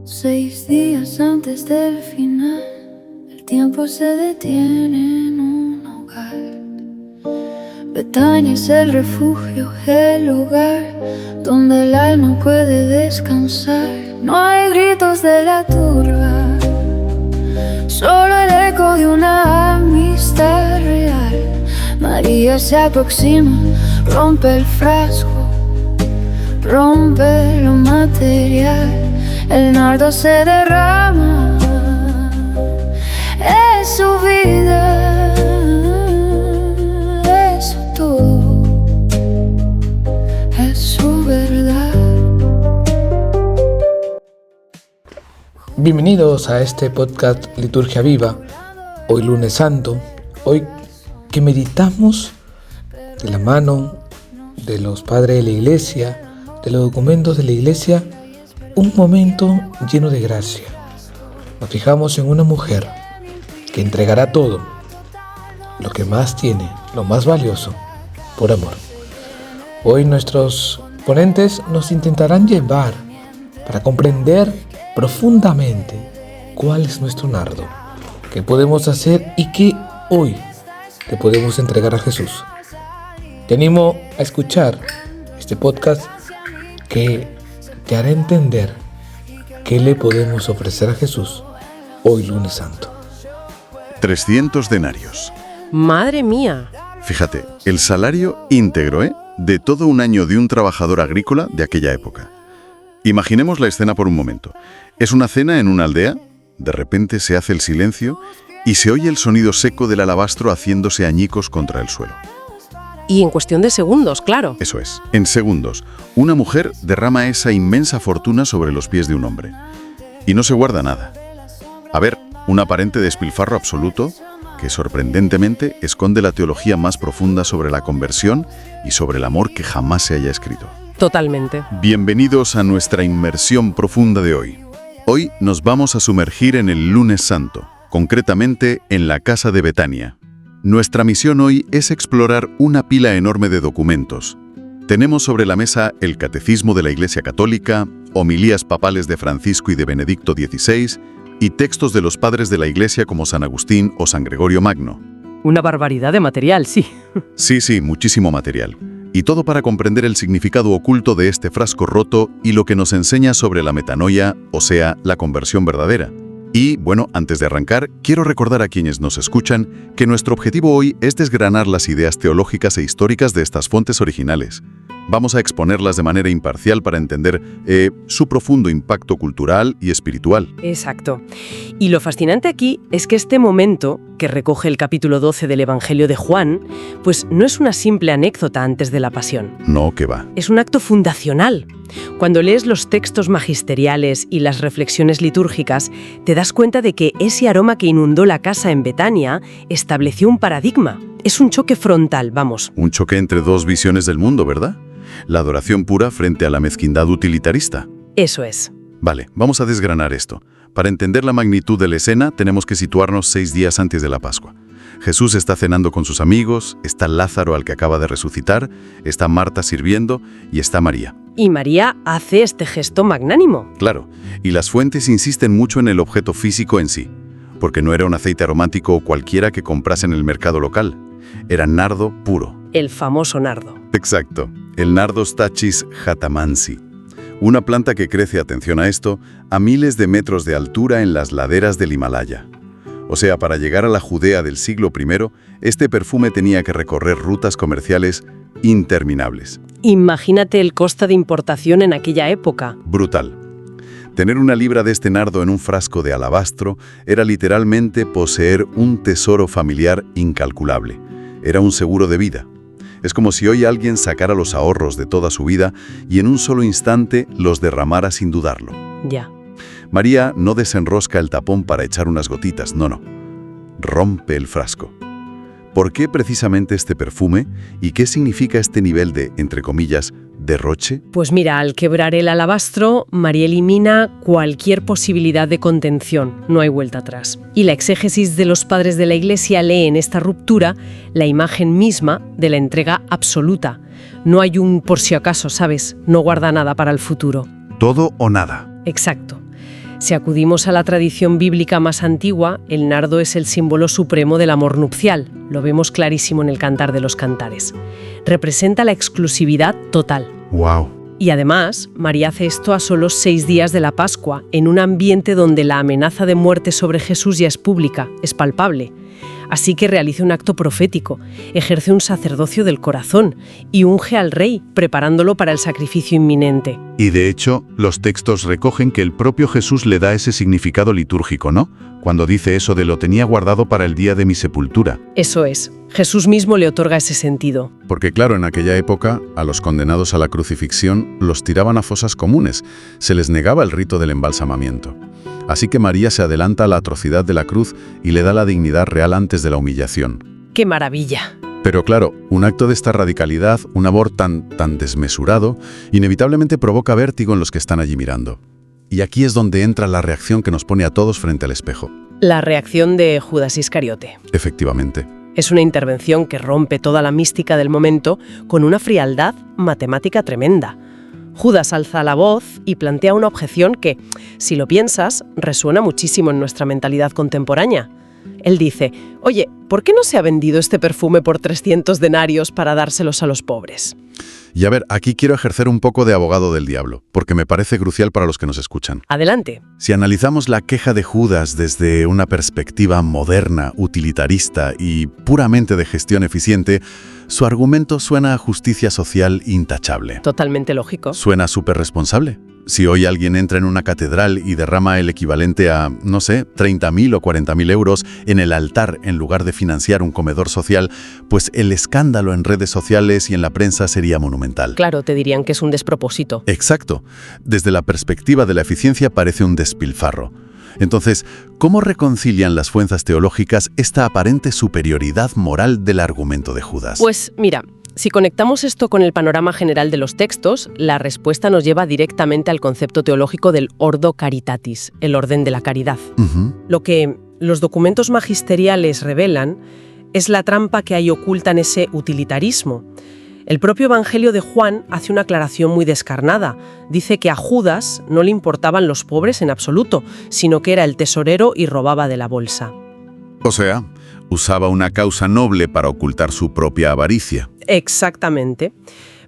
6 días antes del final, el tiempo se detiene en un hogar. Betania es el refugio, el lugar donde el alma puede descansar. No hay gritos de la turba, solo el eco de una amistad real. María se aproxima, rompe el frasco, rompe lo material. El nardo se derrama, es su vida, es su todo, es su verdad. Bienvenidos a este podcast Liturgia Viva. Hoy lunes santo, hoy que meditamos de la mano de los padres de la iglesia, de los documentos de la iglesia, un momento lleno de gracia. Nos fijamos en una mujer que entregará todo, lo que más tiene, lo más valioso, por amor. Hoy nuestros ponentes nos intentarán llevar para comprender profundamente cuál es nuestro nardo, qué podemos hacer y qué hoy le podemos entregar a Jesús. Te animo a escuchar este podcast que te hará entender qué le podemos ofrecer a Jesús hoy lunes santo. 300 denarios. ¡Madre mía! Fíjate, el salario íntegro, de todo un año de un trabajador agrícola de aquella época. Imaginemos la escena por un momento. Es una cena en una aldea, de repente se hace el silencio y se oye el sonido seco del alabastro haciéndose añicos contra el suelo. Y en cuestión de segundos, claro. Eso es, en segundos, una mujer derrama esa inmensa fortuna sobre los pies de un hombre. Y no se guarda nada. A ver, un aparente despilfarro absoluto que sorprendentemente esconde la teología más profunda sobre la conversión y sobre el amor que jamás se haya escrito. Totalmente. Bienvenidos a nuestra inmersión profunda de hoy. Hoy nos vamos a sumergir en el lunes santo, concretamente en la casa de Betania. Nuestra misión hoy es explorar una pila enorme de documentos. Tenemos sobre la mesa el Catecismo de la Iglesia Católica, homilías papales de Francisco y de Benedicto XVI y textos de los padres de la Iglesia como San Agustín o San Gregorio Magno. Una barbaridad de material, sí. Sí, muchísimo material. Y todo para comprender el significado oculto de este frasco roto y lo que nos enseña sobre la metanoia, o sea, la conversión verdadera. Y, bueno, antes de arrancar, quiero recordar a quienes nos escuchan que nuestro objetivo hoy es desgranar las ideas teológicas e históricas de estas fuentes originales. Vamos a exponerlas de manera imparcial para entender su profundo impacto cultural y espiritual. Exacto. Y lo fascinante aquí es que este momento, que recoge el capítulo 12 del Evangelio de Juan, pues no es una simple anécdota antes de la pasión. No, que va. Es un acto fundacional. Cuando lees los textos magisteriales y las reflexiones litúrgicas, te das cuenta de que ese aroma que inundó la casa en Betania estableció un paradigma. Es un choque frontal, vamos. Un choque entre dos visiones del mundo, ¿verdad? La adoración pura frente a la mezquindad utilitarista. Eso es. Vale, vamos a desgranar esto. Para entender la magnitud de la escena, tenemos que situarnos 6 días antes de la Pascua. Jesús está cenando con sus amigos, está Lázaro al que acaba de resucitar, está Marta sirviendo y está María. Y María hace este gesto magnánimo. Claro, y las fuentes insisten mucho en el objeto físico en sí, porque no era un aceite aromático cualquiera que comprase en el mercado local. Era nardo puro. El famoso nardo. Exacto, el nardo stachys jatamansi. Una planta que crece, atención a esto, a miles de metros de altura en las laderas del Himalaya. O sea, para llegar a la Judea del siglo I, este perfume tenía que recorrer rutas comerciales interminables. Imagínate el coste de importación en aquella época. Brutal. Tener una libra de este nardo en un frasco de alabastro era literalmente poseer un tesoro familiar incalculable. Era un seguro de vida. Es como si hoy alguien sacara los ahorros de toda su vida y en un solo instante los derramara sin dudarlo. Ya. María no desenrosca el tapón para echar unas gotitas, no. Rompe el frasco. ¿Por qué precisamente este perfume y qué significa este nivel de, entre comillas, derroche? Pues mira, al quebrar el alabastro, María elimina cualquier posibilidad de contención, no hay vuelta atrás. Y la exégesis de los padres de la Iglesia lee en esta ruptura la imagen misma de la entrega absoluta. No hay un por si acaso, ¿sabes? No guarda nada para el futuro. Todo o nada. Exacto. Si acudimos a la tradición bíblica más antigua, el nardo es el símbolo supremo del amor nupcial. Lo vemos clarísimo en el Cantar de los Cantares. Representa la exclusividad total. ¡Wow! Y además, María hace esto a solo 6 días de la Pascua, en un ambiente donde la amenaza de muerte sobre Jesús ya es pública, es palpable. Así que realiza un acto profético, ejerce un sacerdocio del corazón y unge al rey, preparándolo para el sacrificio inminente. Y de hecho, los textos recogen que el propio Jesús le da ese significado litúrgico, ¿no? Cuando dice eso de lo tenía guardado para el día de mi sepultura. Eso es, Jesús mismo le otorga ese sentido. Porque claro, en aquella época, a los condenados a la crucifixión los tiraban a fosas comunes, se les negaba el rito del embalsamamiento. Así que María se adelanta a la atrocidad de la cruz y le da la dignidad real antes de la humillación. ¡Qué maravilla! Pero claro, un acto de esta radicalidad, un amor tan desmesurado, inevitablemente provoca vértigo en los que están allí mirando. Y aquí es donde entra la reacción que nos pone a todos frente al espejo. La reacción de Judas Iscariote. Efectivamente. Es una intervención que rompe toda la mística del momento con una frialdad matemática tremenda. Judas alza la voz y plantea una objeción que, si lo piensas, resuena muchísimo en nuestra mentalidad contemporánea. Él dice, oye, ¿por qué no se ha vendido este perfume por 300 denarios para dárselos a los pobres? Y a ver, aquí quiero ejercer un poco de abogado del diablo, porque me parece crucial para los que nos escuchan. Adelante. Si analizamos la queja de Judas desde una perspectiva moderna, utilitarista y puramente de gestión eficiente, su argumento suena a justicia social intachable. Totalmente lógico. Suena súper responsable. Si hoy alguien entra en una catedral y derrama el equivalente a, no sé, 30.000 o 40.000 euros en el altar en lugar de financiar un comedor social, pues el escándalo en redes sociales y en la prensa sería monumental. Claro, te dirían que es un despropósito. Exacto. Desde la perspectiva de la eficiencia parece un despilfarro. Entonces, ¿cómo reconcilian las fuerzas teológicas esta aparente superioridad moral del argumento de Judas? Pues mira, si conectamos esto con el panorama general de los textos, la respuesta nos lleva directamente al concepto teológico del ordo caritatis, el orden de la caridad. Lo que los documentos magisteriales revelan es la trampa que hay oculta en ese utilitarismo. El propio Evangelio de Juan hace una aclaración muy descarnada. Dice que a Judas no le importaban los pobres en absoluto, sino que era el tesorero y robaba de la bolsa. O sea, usaba una causa noble para ocultar su propia avaricia. Exactamente.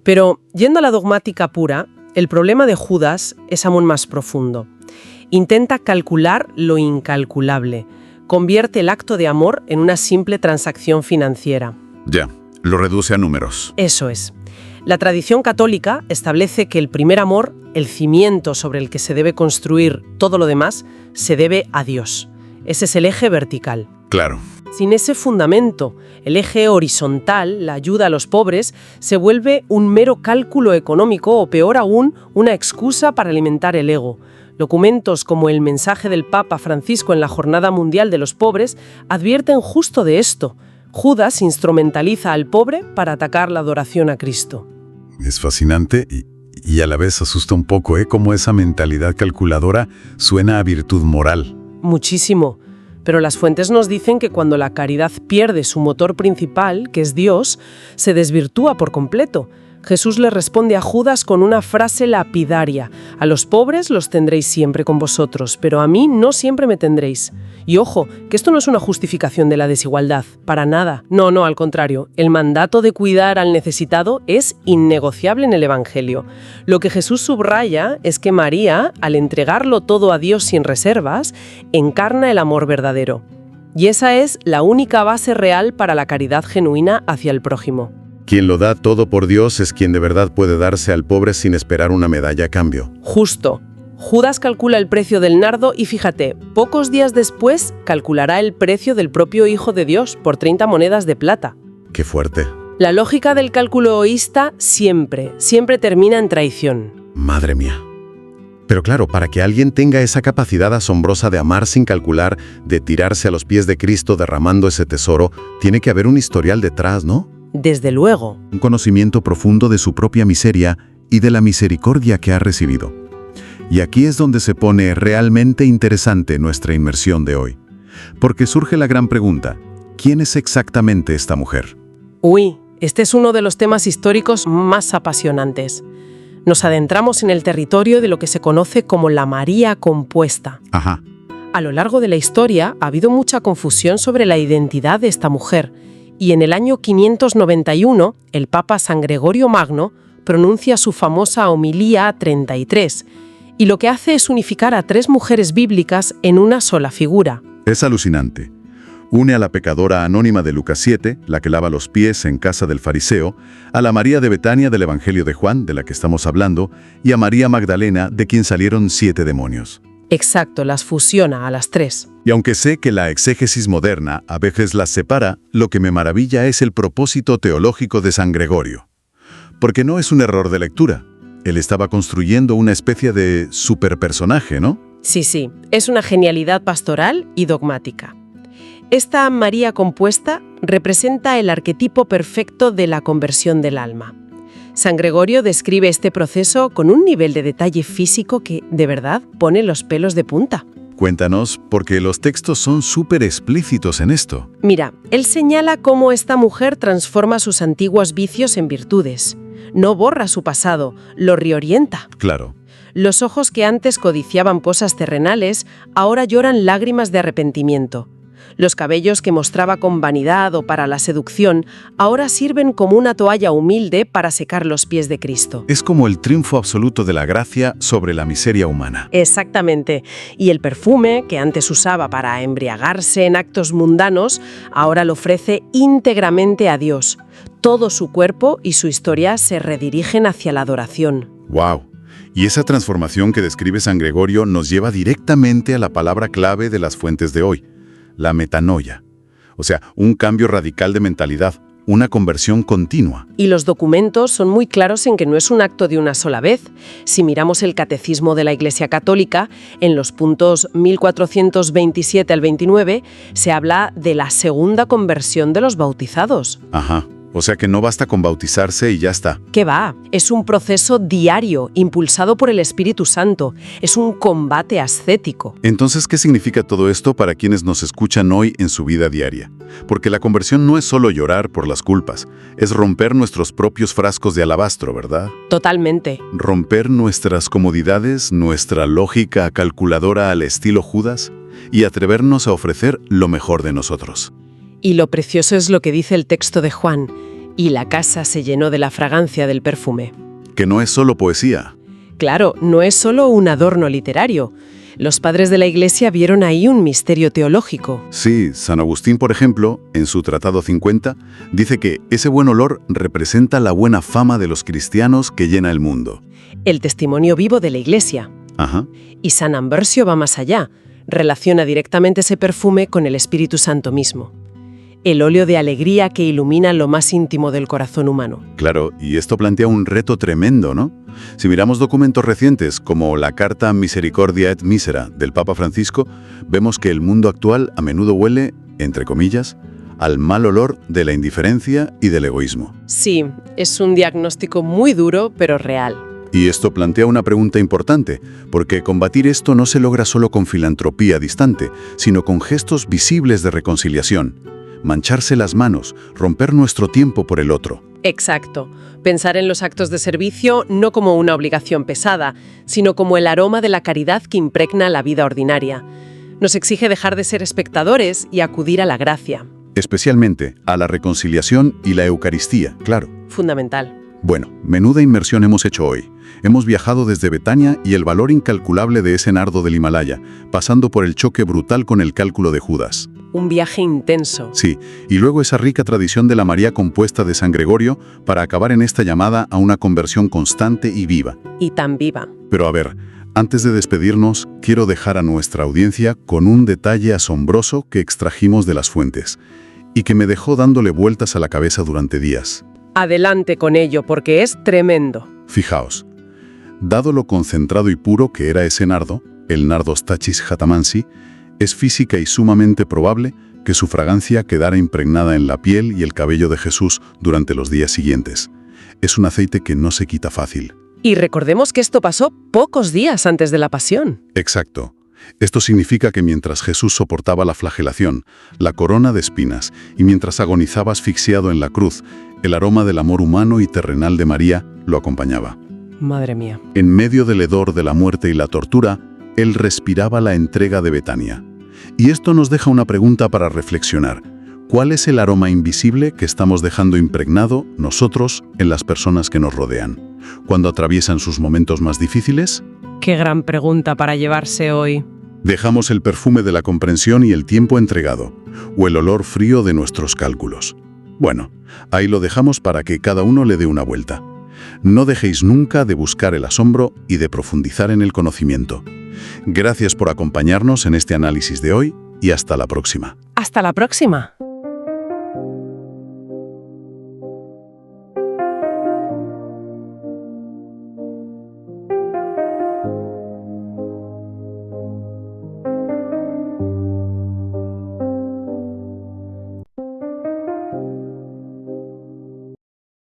Pero, yendo a la dogmática pura, el problema de Judas es aún más profundo. Intenta calcular lo incalculable. Convierte el acto de amor en una simple transacción financiera. Ya, lo reduce a números. Eso es. La tradición católica establece que el primer amor, el cimiento sobre el que se debe construir todo lo demás, se debe a Dios. Ese es el eje vertical. Claro. Sin ese fundamento, el eje horizontal, la ayuda a los pobres, se vuelve un mero cálculo económico o, peor aún, una excusa para alimentar el ego. Documentos como el mensaje del Papa Francisco en la Jornada Mundial de los Pobres advierten justo de esto. Judas instrumentaliza al pobre para atacar la adoración a Cristo. Es fascinante y a la vez asusta un poco, cómo esa mentalidad calculadora suena a virtud moral. Muchísimo. Pero las fuentes nos dicen que cuando la caridad pierde su motor principal, que es Dios, se desvirtúa por completo. Jesús le responde a Judas con una frase lapidaria: a los pobres los tendréis siempre con vosotros, pero a mí no siempre me tendréis. Y ojo, que esto no es una justificación de la desigualdad, para nada. No, al contrario, el mandato de cuidar al necesitado es innegociable en el Evangelio. Lo que Jesús subraya es que María, al entregarlo todo a Dios sin reservas, encarna el amor verdadero. Y esa es la única base real para la caridad genuina hacia el prójimo. Quien lo da todo por Dios es quien de verdad puede darse al pobre sin esperar una medalla a cambio. Justo. Judas calcula el precio del nardo y fíjate, pocos días después calculará el precio del propio Hijo de Dios por 30 monedas de plata. ¡Qué fuerte! La lógica del cálculo egoísta siempre termina en traición. Madre mía. Pero claro, para que alguien tenga esa capacidad asombrosa de amar sin calcular, de tirarse a los pies de Cristo derramando ese tesoro, tiene que haber un historial detrás, ¿no? Desde luego. Un conocimiento profundo de su propia miseria y de la misericordia que ha recibido. Y aquí es donde se pone realmente interesante nuestra inmersión de hoy. Porque surge la gran pregunta: ¿quién es exactamente esta mujer? Uy, este es uno de los temas históricos más apasionantes. Nos adentramos en el territorio de lo que se conoce como la María compuesta. Ajá. A lo largo de la historia ha habido mucha confusión sobre la identidad de esta mujer, y en el año 591 el Papa San Gregorio Magno pronuncia su famosa homilía 33, y lo que hace es unificar a 3 mujeres bíblicas en una sola figura. Es alucinante. Une a la pecadora anónima de Lucas 7, la que lava los pies en casa del fariseo, a la María de Betania del Evangelio de Juan, de la que estamos hablando, y a María Magdalena, de quien salieron 7 demonios. Exacto, las fusiona a las 3. Y aunque sé que la exégesis moderna a veces las separa, lo que me maravilla es el propósito teológico de San Gregorio. Porque no es un error de lectura. Él estaba construyendo una especie de superpersonaje, ¿no? Sí, es una genialidad pastoral y dogmática. Esta María compuesta representa el arquetipo perfecto de la conversión del alma. San Gregorio describe este proceso con un nivel de detalle físico que, de verdad, pone los pelos de punta. Cuéntanos, porque los textos son súper explícitos en esto. Mira, él señala cómo esta mujer transforma sus antiguos vicios en virtudes. No borra su pasado, lo reorienta. Claro. Los ojos que antes codiciaban cosas terrenales, ahora lloran lágrimas de arrepentimiento. Los cabellos que mostraba con vanidad o para la seducción, ahora sirven como una toalla humilde para secar los pies de Cristo. Es como el triunfo absoluto de la gracia sobre la miseria humana. Exactamente. Y el perfume, que antes usaba para embriagarse en actos mundanos, ahora lo ofrece íntegramente a Dios. Todo su cuerpo y su historia se redirigen hacia la adoración. ¡Wow! Y esa transformación que describe San Gregorio nos lleva directamente a la palabra clave de las fuentes de hoy, la metanoia. O sea, un cambio radical de mentalidad, una conversión continua. Y los documentos son muy claros en que no es un acto de una sola vez. Si miramos el Catecismo de la Iglesia Católica, en los puntos 1427 al 29, se habla de la segunda conversión de los bautizados. Ajá. O sea que no basta con bautizarse y ya está. ¿Qué va? Es un proceso diario, impulsado por el Espíritu Santo. Es un combate ascético. Entonces, ¿qué significa todo esto para quienes nos escuchan hoy en su vida diaria? Porque la conversión no es solo llorar por las culpas, es romper nuestros propios frascos de alabastro, ¿verdad? Totalmente. Romper nuestras comodidades, nuestra lógica calculadora al estilo Judas, y atrevernos a ofrecer lo mejor de nosotros. Y lo precioso es lo que dice el texto de Juan, y la casa se llenó de la fragancia del perfume. Que no es solo poesía. Claro, no es solo un adorno literario. Los padres de la Iglesia vieron ahí un misterio teológico. Sí, San Agustín, por ejemplo, en su Tratado 50, dice que ese buen olor representa la buena fama de los cristianos que llena el mundo. El testimonio vivo de la Iglesia. Ajá. Y San Ambrosio va más allá. Relaciona directamente ese perfume con el Espíritu Santo mismo. El óleo de alegría que ilumina lo más íntimo del corazón humano. Claro, y esto plantea un reto tremendo, ¿no? Si miramos documentos recientes, como la Carta Misericordia et Misera del Papa Francisco, vemos que el mundo actual a menudo huele, entre comillas, al mal olor de la indiferencia y del egoísmo. Sí, es un diagnóstico muy duro, pero real. Y esto plantea una pregunta importante, porque combatir esto no se logra solo con filantropía distante, sino con gestos visibles de reconciliación. Mancharse las manos, romper nuestro tiempo por el otro. Exacto. Pensar en los actos de servicio no como una obligación pesada, sino como el aroma de la caridad que impregna la vida ordinaria. Nos exige dejar de ser espectadores y acudir a la gracia. Especialmente a la reconciliación y la Eucaristía, claro. Fundamental. Bueno, menuda inmersión hemos hecho hoy. Hemos viajado desde Betania y el valor incalculable de ese nardo del Himalaya, pasando por el choque brutal con el cálculo de Judas. Un viaje intenso. Sí, y luego esa rica tradición de la María compuesta de San Gregorio para acabar en esta llamada a una conversión constante y viva. Y tan viva. Pero a ver, antes de despedirnos, quiero dejar a nuestra audiencia con un detalle asombroso que extrajimos de las fuentes y que me dejó dándole vueltas a la cabeza durante días. Adelante con ello, porque es tremendo. Fijaos, dado lo concentrado y puro que era ese nardo, el nardo Stachys jatamansi, es física y sumamente probable que su fragancia quedara impregnada en la piel y el cabello de Jesús durante los días siguientes. Es un aceite que no se quita fácil. Y recordemos que esto pasó pocos días antes de la pasión. Exacto. Esto significa que mientras Jesús soportaba la flagelación, la corona de espinas, y mientras agonizaba asfixiado en la cruz, el aroma del amor humano y terrenal de María lo acompañaba. Madre mía. En medio del hedor de la muerte y la tortura, él respiraba la entrega de Betania. Y esto nos deja una pregunta para reflexionar. ¿Cuál es el aroma invisible que estamos dejando impregnado nosotros en las personas que nos rodean? Cuando atraviesan sus momentos más difíciles, Qué gran pregunta para llevarse hoy. dejamos el perfume de la comprensión y el tiempo entregado, o el olor frío de nuestros cálculos. Bueno, ahí lo dejamos para que cada uno le dé una vuelta. No dejéis nunca de buscar el asombro y de profundizar en el conocimiento. Gracias por acompañarnos en este análisis de hoy y hasta la próxima. Hasta la próxima.